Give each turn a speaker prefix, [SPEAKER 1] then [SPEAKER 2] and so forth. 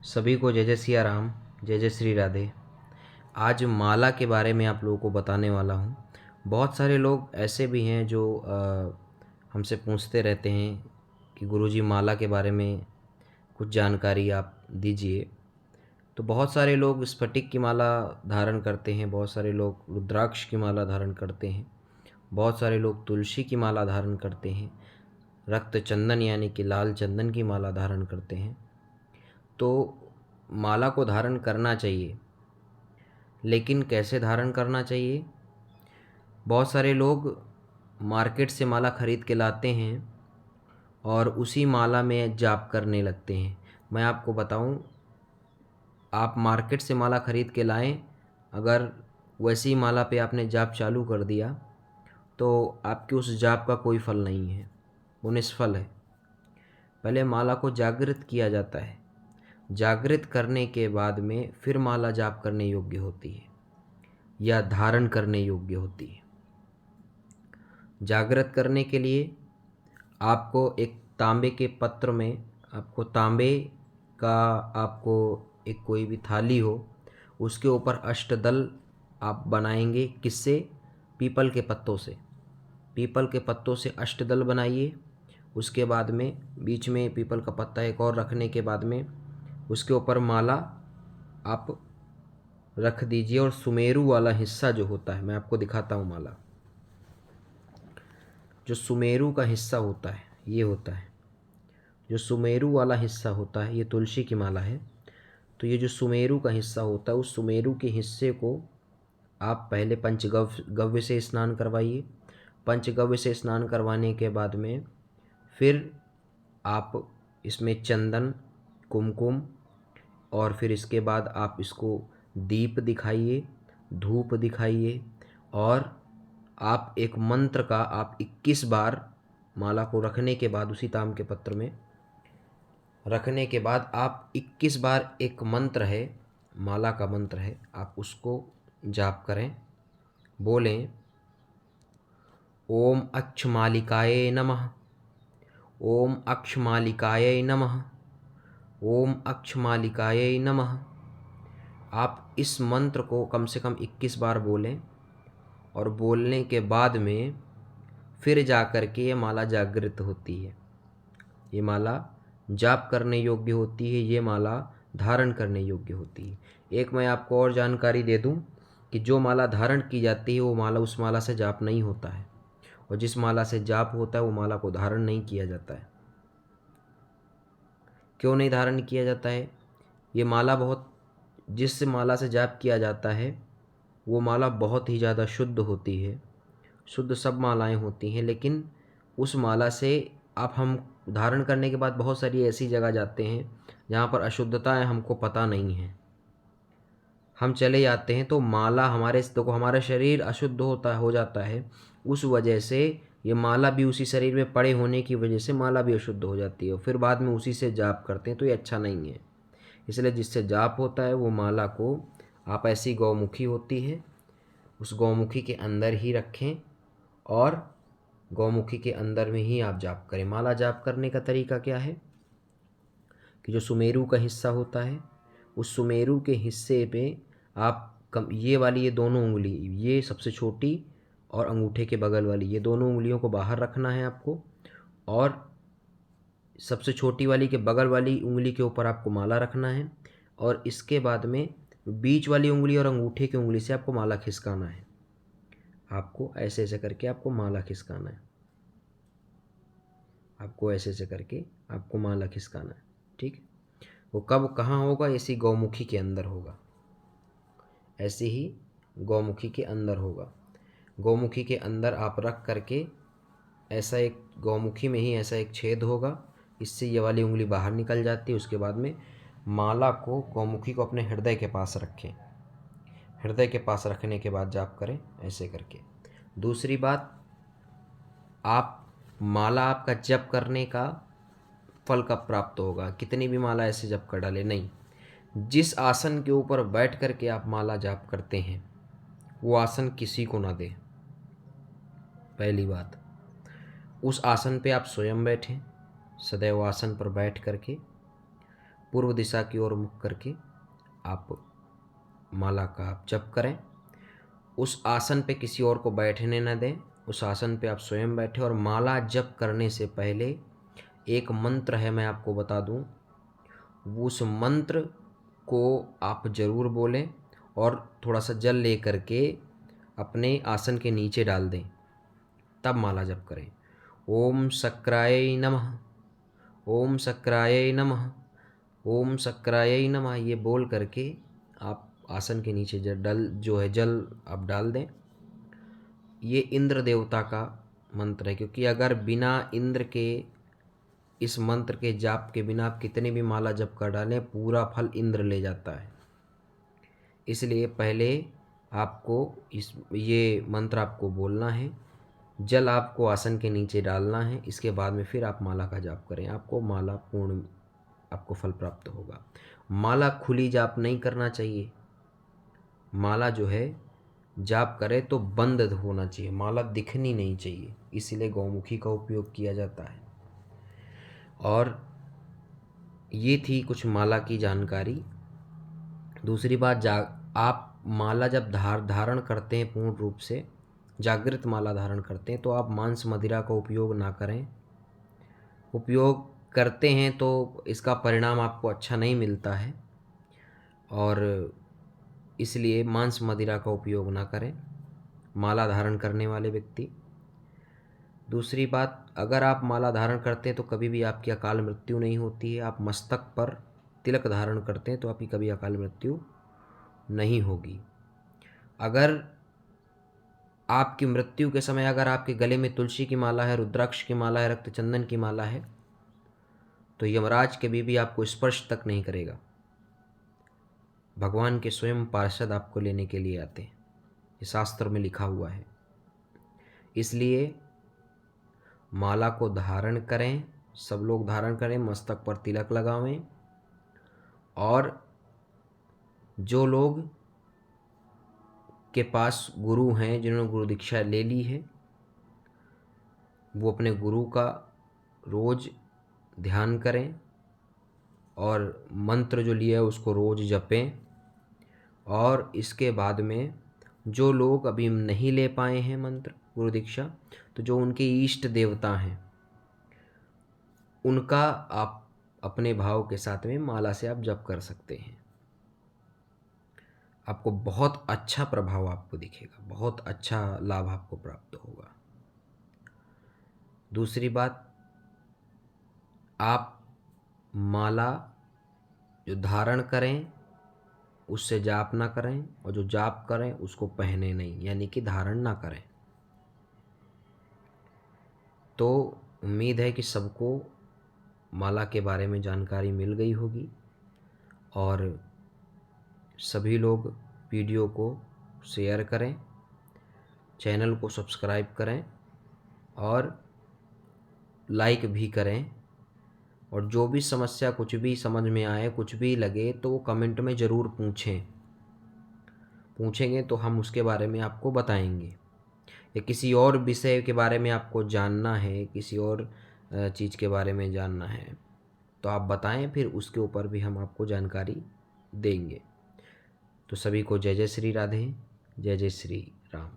[SPEAKER 1] सभी को जय जय सिया राम, जय जय श्री राधे। आज माला के बारे में आप लोगों को बताने वाला हूँ। बहुत सारे लोग ऐसे भी हैं जो हमसे पूछते रहते हैं कि गुरुजी माला के बारे में कुछ जानकारी आप दीजिए। तो बहुत सारे लोग स्फटिक की माला धारण करते हैं, बहुत सारे लोग रुद्राक्ष की माला धारण करते हैं, बहुत सारे लोग तुलसी की माला धारण करते हैं, रक्त चंदन यानी कि लाल चंदन की माला धारण करते हैं। तो माला को धारण करना चाहिए, लेकिन कैसे धारण करना चाहिए? बहुत सारे लोग मार्केट से माला ख़रीद के लाते हैं और उसी माला में जाप करने लगते हैं। मैं आपको बताऊं, आप मार्केट से माला ख़रीद के लाएं, अगर वैसी माला पे आपने जाप चालू कर दिया तो आपकी उस जाप का कोई फल नहीं है, वो निष्फल है। पहले माला को जागृत किया जाता है, जागृत करने के बाद में फिर माला जाप करने योग्य होती है या धारण करने योग्य होती है। जागृत करने के लिए आपको एक तांबे के पत्र में, आपको तांबे का, आपको एक कोई भी थाली हो, उसके ऊपर अष्टदल आप बनाएंगे। किससे? पीपल के पत्तों से। पीपल के पत्तों से अष्टदल बनाइए। उसके बाद में बीच में पीपल का पत्ता एक और रखने के बाद में उसके ऊपर माला आप रख दीजिए। और सुमेरु वाला हिस्सा जो होता है, मैं आपको दिखाता हूँ माला। जो सुमेरु का हिस्सा होता है ये होता है, जो सुमेरु वाला हिस्सा होता है, ये तुलसी की माला है। तो ये जो सुमेरु का हिस्सा होता है, उस सुमेरु के हिस्से को आप पहले पंचगव्य से स्नान करवाइए। पंचगव्य से स्नान करवाने के बाद में फिर आप इसमें चंदन, कुमकुम, और फिर इसके बाद आप इसको दीप दिखाइए, धूप दिखाइए। और आप एक मंत्र का आप 21 बार माला को रखने के बाद, उसी ताम के पत्र में रखने के बाद आप 21 बार एक मंत्र है, माला का मंत्र है, आप उसको जाप करें। बोलें, ओम अक्षमालिकाय नमः, ओम अक्षमालिकाय नमः, ओम अक्षमालिकाय नमः। आप इस मंत्र को कम से कम 21 बार बोलें और बोलने के बाद में फिर जा कर के ये माला जागृत होती है, ये माला जाप करने योग्य होती है, ये माला धारण करने योग्य होती है। एक मैं आपको और जानकारी दे दूं कि जो माला धारण की जाती है वो माला, उस माला से जाप नहीं होता है, और जिस माला से जाप होता है वो माला को धारण नहीं किया जाता है। क्यों नहीं धारण किया जाता है? ये माला बहुत, जिस माला से जाप किया जाता है वो माला बहुत ही ज़्यादा शुद्ध होती है। शुद्ध सब मालाएं होती हैं, लेकिन उस माला से हम धारण करने के बाद बहुत सारी ऐसी जगह जाते हैं जहाँ पर अशुद्धताएं हमको पता नहीं है, हम चले जाते हैं तो माला हमारे, देखो हमारा शरीर अशुद्ध हो जाता है। उस वजह से ये माला भी, उसी शरीर में पड़े होने की वजह से माला भी अशुद्ध हो जाती है, फिर बाद में उसी से जाप करते हैं, तो ये अच्छा नहीं है। इसलिए जिससे जाप होता है वो माला को आप, ऐसी गौमुखी होती है, उस गौमुखी के अंदर ही रखें और गौमुखी के अंदर में ही आप जाप करें। माला जाप करने का तरीका क्या है कि जो सुमेरु का हिस्सा होता है, उस सुमेरु के हिस्से पे आप ये वाली, ये दोनों उंगली, ये सबसे छोटी और अंगूठे के बगल वाली, ये दोनों उंगलियों को बाहर रखना है आपको, और सबसे छोटी वाली के बगल वाली उंगली के ऊपर आपको माला रखना है। और इसके बाद में बीच वाली उंगली और अंगूठे की उंगली से आपको माला खिसकाना है। आपको ऐसे ऐसे करके आपको माला खिसकाना है, आपको ऐसे ऐसे करके आपको माला खिसकाना है। ठीक है? वो कब कहाँ होगा? इसी गौमुखी के अंदर होगा, ऐसे ही गौमुखी के अंदर होगा। गौमुखी के अंदर आप रख करके, ऐसा एक गौमुखी में ही ऐसा एक छेद होगा, इससे ये वाली उंगली बाहर निकल जाती है। उसके बाद में माला को, गौमुखी को अपने हृदय के पास रखें। हृदय के पास रखने के बाद जाप करें ऐसे करके। दूसरी बात, आप माला, आपका जप करने का फल कब प्राप्त होगा? कितनी भी माला ऐसे जप कर डाले नहीं, जिस आसन के ऊपर बैठ करके आप माला जाप करते हैं वो आसन किसी को ना दे। पहली बात, उस आसन पे आप स्वयं बैठें, सदैव आसन पर बैठ करके पूर्व दिशा की ओर मुख करके आप माला का आप जप करें। उस आसन पे किसी और को बैठने न दें, उस आसन पे आप स्वयं बैठे और माला जप करने से पहले एक मंत्र है, मैं आपको बता दूं, उस मंत्र को आप ज़रूर बोलें और थोड़ा सा जल ले करके अपने आसन के नीचे डाल दें, तब माला जप करें। ओम शक्राय नमः, ओम शक्राय नमः, ओम शक्राय नमः, ये बोल करके आप आसन के नीचे जल आप डाल दें। ये इंद्र देवता का मंत्र है, क्योंकि अगर बिना इंद्र के इस मंत्र के जाप के बिना आप कितने भी माला जप कर डालें, पूरा फल इंद्र ले जाता है। इसलिए पहले आपको ये मंत्र आपको बोलना है, जल आपको आसन के नीचे डालना है, इसके बाद में फिर आप माला का जाप करें, आपको माला पूर्ण आपको फल प्राप्त होगा। माला खुली जाप नहीं करना चाहिए। माला जो है जाप करे तो बंद होना चाहिए, माला दिखनी नहीं चाहिए, इसीलिए गौमुखी का उपयोग किया जाता है। और ये थी कुछ माला की जानकारी। दूसरी बात, आप माला जब धारण करते हैं, पूर्ण रूप से जागृत माला धारण करते हैं, तो आप मांस मदिरा का उपयोग ना करें। उपयोग करते हैं तो इसका परिणाम आपको अच्छा नहीं मिलता है, और इसलिए मांस मदिरा का उपयोग ना करें माला धारण करने वाले व्यक्ति। दूसरी बात, अगर आप माला धारण करते हैं तो कभी भी आपकी अकाल मृत्यु नहीं होती है। आप मस्तक पर तिलक धारण करते हैं तो आपकी कभी अकाल मृत्यु नहीं होगी। अगर आपकी मृत्यु के समय अगर आपके गले में तुलसी की माला है, रुद्राक्ष की माला है, रक्त चंदन की माला है, तो यमराज कभी भी आपको स्पर्श तक नहीं करेगा। भगवान के स्वयं पार्षद आपको लेने के लिए आते हैं, ये शास्त्र में लिखा हुआ है। इसलिए माला को धारण करें, सब लोग धारण करें, मस्तक पर तिलक लगावें। और जो लोग के पास गुरु हैं, जिन्होंने गुरु दीक्षा ले ली है, वो अपने गुरु का रोज ध्यान करें और मंत्र जो लिया है उसको रोज जपें। और इसके बाद में जो लोग अभी नहीं ले पाए हैं मंत्र गुरु दीक्षा, तो जो उनके इष्ट देवता हैं उनका आप अपने भाव के साथ में माला से आप जप कर सकते हैं। आपको बहुत अच्छा प्रभाव आपको दिखेगा, बहुत अच्छा लाभ आपको प्राप्त होगा। दूसरी बात, आप माला जो धारण करें उससे जाप ना करें, और जो जाप करें उसको पहने नहीं, यानी कि धारण ना करें। तो उम्मीद है कि सबको माला के बारे में जानकारी मिल गई होगी, और सभी लोग वीडियो को शेयर करें, चैनल को सब्सक्राइब करें और लाइक भी करें। और जो भी समस्या, कुछ भी समझ में आए, कुछ भी लगे, तो वो कमेंट में ज़रूर पूछेंगे तो हम उसके बारे में आपको बताएंगे। या किसी और विषय के बारे में आपको जानना है, किसी और चीज़ के बारे में जानना है, तो आप बताएं, फिर उसके ऊपर भी हम आपको जानकारी देंगे। तो सभी को जय जय श्री राधे, जय जय श्री राम।